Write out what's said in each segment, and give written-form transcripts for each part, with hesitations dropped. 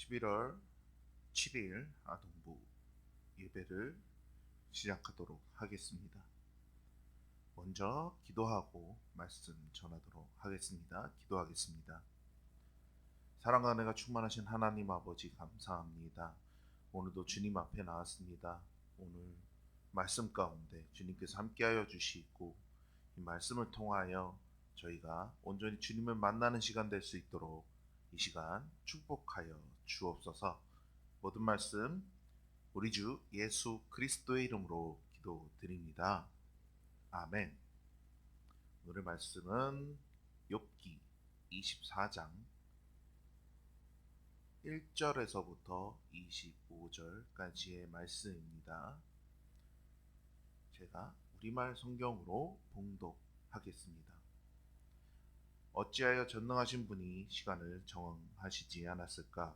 11월 7일 아동부 예배를 시작하도록 하겠습니다. 먼저 기도하고 말씀 전하도록 하겠습니다. 기도하겠습니다. 사랑과 은혜가 충만하신 하나님 아버지 감사합니다. 오늘도 주님 앞에 나왔습니다. 오늘 말씀 가운데 주님께서 함께하여 주시고 이 말씀을 통하여 저희가 온전히 주님을 만나는 시간 될 수 있도록 이 시간 축복하여 주옵소서. 모든 말씀 우리 주 예수 그리스도의 이름으로 기도드립니다. 아멘. 오늘의 말씀은 욥기 24장 1절에서부터 25절까지의 말씀입니다. 제가 우리말 성경으로 봉독하겠습니다. 어찌하여 전능하신 분이 시간을 정하시지 않았을까?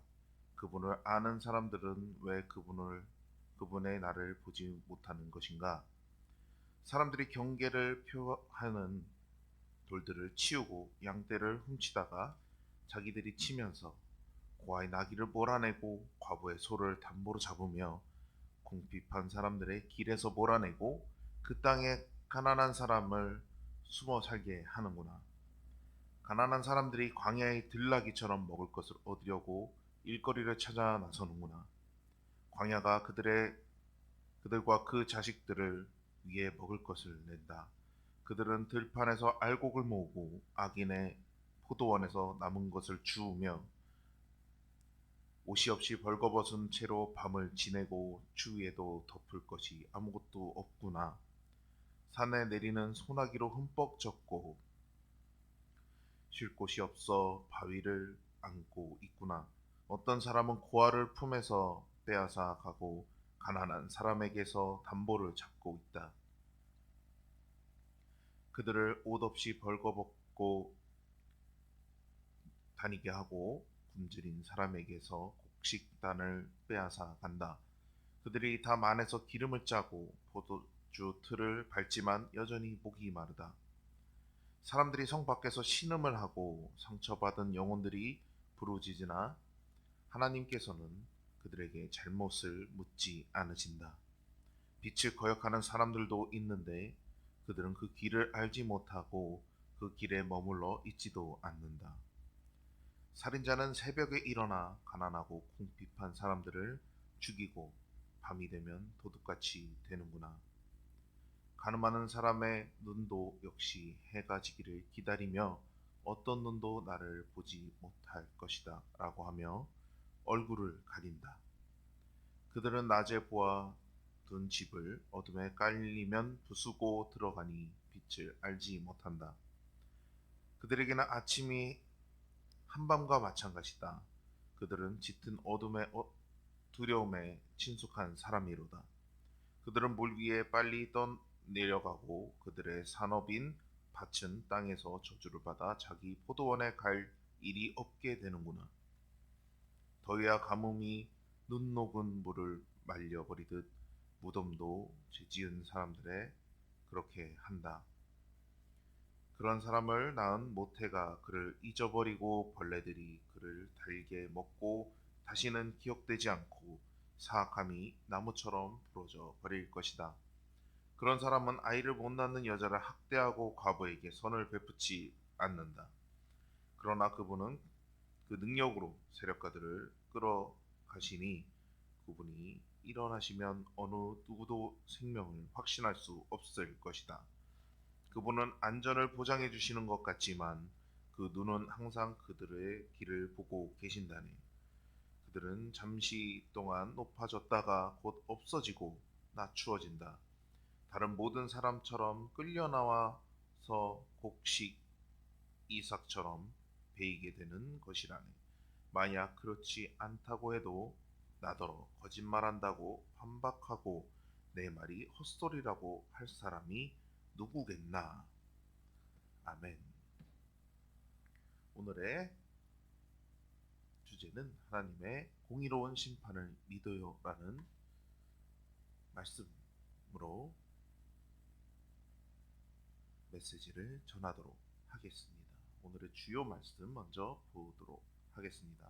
그분을 아는 사람들은 왜 그분의 날을 보지 못하는 것인가? 사람들이 경계를 표하는 돌들을 치우고 양떼를 훔치다가 자기들이 치면서 고아의 나귀를 몰아내고 과부의 소를 담보로 잡으며 궁핍한 사람들의 길에서 몰아내고 그 땅에 가난한 사람을 숨어 살게 하는구나. 가난한 사람들이 광야의 들나귀처럼 먹을 것을 얻으려고 일거리를 찾아 나서는구나. 광야가 그들과 그 자식들을 위해 먹을 것을 낸다. 그들은 들판에서 알곡을 모으고 악인의 포도원에서 남은 것을 주우며 옷이 없이 벌거벗은 채로 밤을 지내고 추위에도 덮을 것이 아무것도 없구나. 산에 내리는 소나기로 흠뻑 젖고 쉴 곳이 없어 바위를 안고 있구나. 어떤 사람은 고아를 품에서 빼앗아 가고 가난한 사람에게서 담보를 잡고 있다. 그들을 옷 없이 벌거벗고 다니게 하고 굶주린 사람에게서 곡식단을 빼앗아 간다. 그들이 다 만에서 기름을 짜고 포도주 틀을 밟지만 여전히 목이 마르다. 사람들이 성 밖에서 신음을 하고 상처받은 영혼들이 부르짖으나 하나님께서는 그들에게 잘못을 묻지 않으신다. 빛을 거역하는 사람들도 있는데 그들은 그 길을 알지 못하고 그 길에 머물러 있지도 않는다. 살인자는 새벽에 일어나 가난하고 궁핍한 사람들을 죽이고 밤이 되면 도둑같이 되는구나. 가늠하는 사람의 눈도 역시 해가 지기를 기다리며 어떤 눈도 나를 보지 못할 것이다 라고 하며 얼굴을 가린다. 그들은 낮에 보아 둔 집을 어둠에 깔리면 부수고 들어가니 빛을 알지 못한다. 그들에게는 아침이 한밤과 마찬가지다. 그들은 짙은 어둠의 두려움에 친숙한 사람이로다. 그들은 물 위에 빨리 떠내려가고 그들의 산업인 밭은 땅에서 저주를 받아 자기 포도원에 갈 일이 없게 되는구나. 더위와 가뭄이 눈 녹은 물을 말려버리듯 무덤도 죄지은 사람들의 그렇게 한다. 그런 사람을 낳은 모태가 그를 잊어버리고 벌레들이 그를 달게 먹고 다시는 기억되지 않고 사악함이 나무처럼 부러져 버릴 것이다. 그런 사람은 아이를 못 낳는 여자를 학대하고 과부에게 선을 베푸지 않는다. 그러나 그분은 그 능력으로 세력가들을 끌어가시니 그분이 일어나시면 어느 누구도 생명을 확신할 수 없을 것이다. 그분은 안전을 보장해 주시는 것 같지만 그 눈은 항상 그들의 길을 보고 계신다네. 그들은 잠시 동안 높아졌다가 곧 없어지고 낮추어진다. 다른 모든 사람처럼 끌려 나와서 곡식 이삭처럼 베이게 되는 것이라네. 만약 그렇지 않다고 해도 나더러 거짓말한다고 반박하고 내 말이 헛소리라고 할 사람이 누구겠나. 아멘. 오늘의 주제는 하나님의 공의로운 심판을 믿어요 라는 말씀으로 메시지를 전하도록 하겠습니다. 오늘의 주요 말씀 먼저 보도록 하겠습니다.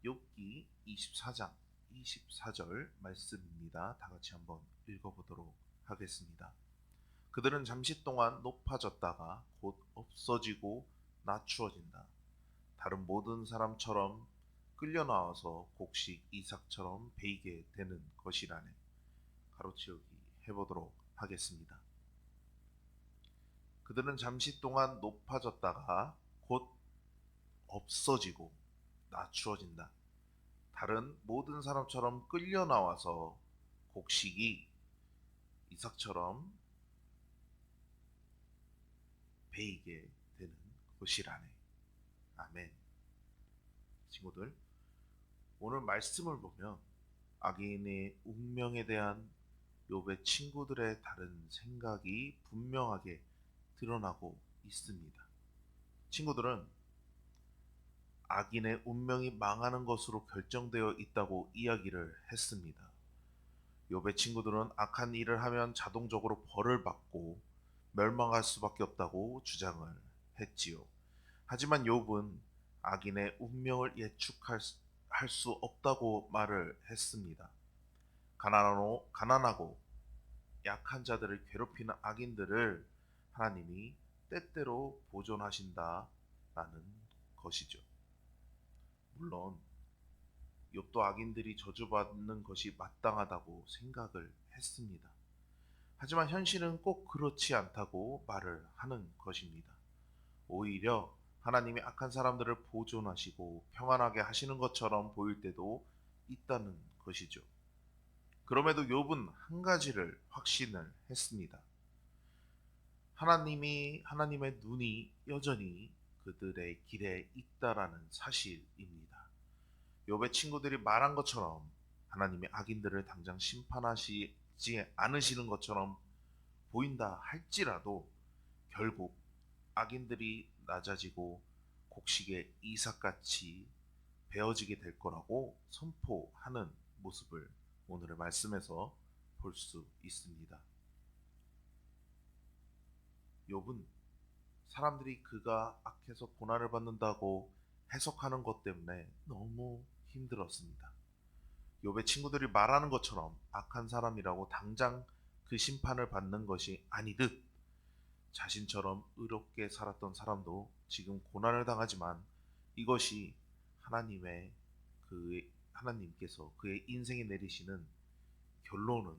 욥기 24장 24절 말씀입니다. 다 같이 한번 읽어보도록 하겠습니다. 그들은 잠시 동안 높아졌다가 곧 없어지고 낮추어진다. 다른 모든 사람처럼 끌려 나와서 곡식 이삭처럼 베이게 되는 것이라네. 가로치우기 해보도록 하겠습니다. 그들은 잠시 동안 높아졌다가 곧 없어지고 낮추어진다. 다른 모든 사람처럼 끌려 나와서 곡식이 이삭처럼 베이게 되는 것이라네. 아멘. 친구들, 오늘 말씀을 보면 악인의 운명에 대한 욥의 친구들의 다른 생각이 분명하게 드러나고 있습니다. 친구들은 악인의 운명이 망하는 것으로 결정되어 있다고 이야기를 했습니다. 욥의 친구들은 악한 일을 하면 자동적으로 벌을 받고 멸망할 수밖에 없다고 주장을 했지요. 하지만 욥은 악인의 운명을 예측할 수 없다고 말을 했습니다. 가난하고 약한 자들을 괴롭히는 악인들을 하나님이 때때로 보존하신다라는 것이죠. 물론 욥도 악인들이 저주받는 것이 마땅하다고 생각을 했습니다. 하지만 현실은 꼭 그렇지 않다고 말을 하는 것입니다. 오히려 하나님이 악한 사람들을 보존하시고 평안하게 하시는 것처럼 보일 때도 있다는 것이죠. 그럼에도 욥은 한 가지를 확신을 했습니다. 하나님의 눈이 여전히 그들의 길에 있다라는 사실입니다. 욥의 친구들이 말한 것처럼 하나님이 악인들을 당장 심판하시지 않으시는 것처럼 보인다 할지라도 결국 악인들이 낮아지고 곡식의 이삭같이 베어지게 될 거라고 선포하는 모습을 오늘의 말씀에서 볼 수 있습니다. 욥은 사람들이 그가 악해서 고난을 받는다고 해석하는 것 때문에 너무 힘들었습니다. 욥의 친구들이 말하는 것처럼 악한 사람이라고 당장 그 심판을 받는 것이 아니듯 자신처럼 의롭게 살았던 사람도 지금 고난을 당하지만 이것이 하나님께서 그의 인생에 내리시는 결론은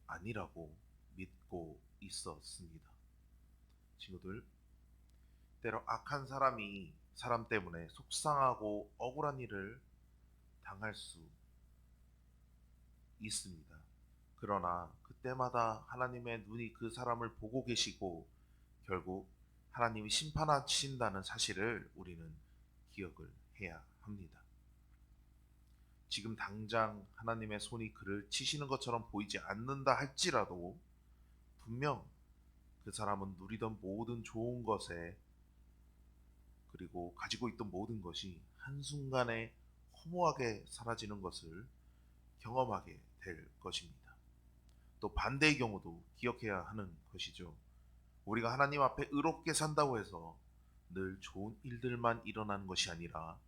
아니라고 믿고 있었습니다. 친구들, 때로 악한 사람 때문에 속상하고 억울한 일을 당할 수 있습니다. 그러나 그때마다 하나님의 눈이 그 사람을 보고 계시고 결국 하나님이 심판하신다는 사실을 우리는 기억을 해야 합니다. 지금 당장 하나님의 손이 그를 치시는 것처럼 보이지 않는다 할지라도 분명 그 사람은 누리던 모든 좋은 것에 그리고 가지고 있던 모든 것이 한순간에 허무하게 사라지는 것을 경험하게 될 것입니다. 또 반대의 경우도 기억해야 하는 것이죠. 우리가 하나님 앞에 의롭게 산다고 해서 늘 좋은 일들만 일어나는 것이 아니라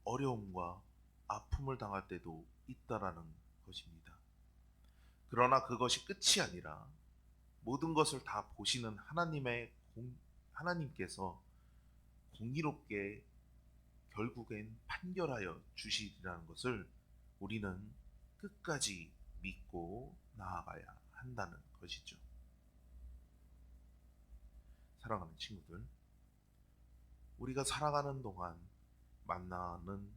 어려움과 아픔을 당할 때도 있다라는 것입니다. 그러나 그것이 끝이 아니라 모든 것을 다 보시는 하나님께서 공의롭게 결국엔 판결하여 주시리라는 것을 우리는 끝까지 믿고 나아가야 한다는 것이죠. 사랑하는 친구들, 우리가 살아가는 동안 만나는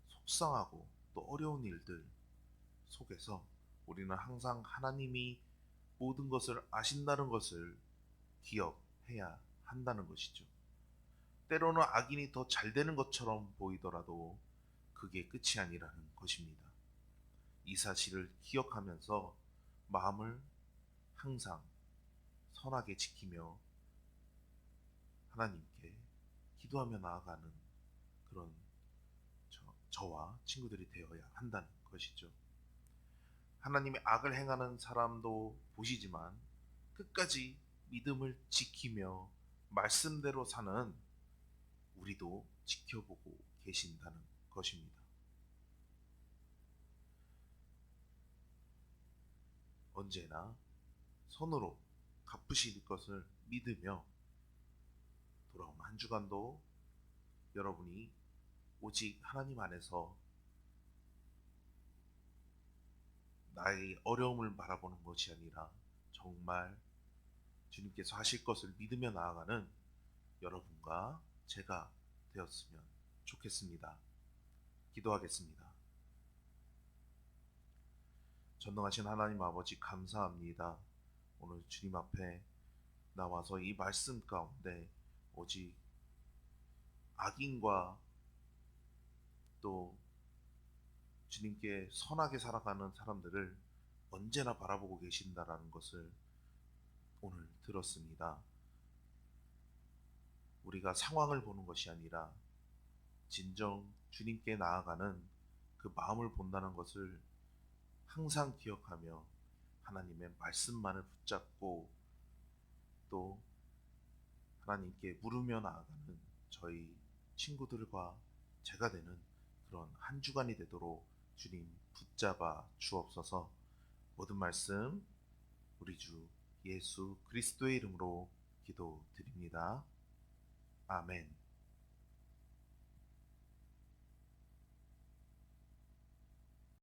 속상하고 또 어려운 일들 속에서 우리는 항상 하나님이 모든 것을 아신다는 것을 기억해야 한다는 것이죠. 때로는 악인이 더 잘 되는 것처럼 보이더라도 그게 끝이 아니라는 것입니다. 이 사실을 기억하면서 마음을 항상 선하게 지키며 하나님께 기도하며 나아가는 그런 저와 친구들이 되어야 한다는 것이죠. 하나님이 악을 행하는 사람도 보시지만 끝까지 믿음을 지키며 말씀대로 사는 우리도 지켜보고 계신다는 것입니다. 언제나 선으로 갚으실 것을 믿으며 돌아온 한 주간도 여러분이 오직 하나님 안에서 나의 어려움을 바라보는 것이 아니라 정말 주님께서 하실 것을 믿으며 나아가는 여러분과 제가 되었으면 좋겠습니다. 기도하겠습니다. 전능하신 하나님 아버지 감사합니다. 오늘 주님 앞에 나와서 이 말씀 가운데 오직 악인과 또 주님께 선하게 살아가는 사람들을 언제나 바라보고 계신다라는 것을 오늘 들었습니다. 우리가 상황을 보는 것이 아니라 진정 주님께 나아가는 그 마음을 본다는 것을 항상 기억하며 하나님의 말씀만을 붙잡고 또 하나님께 물으며 나아가는 저희 친구들과 제가 되는 그런 한 주간이 되도록 주님 붙잡아 주옵소서. 모든 말씀 우리 주 예수 그리스도의 이름으로 기도드립니다. 아멘.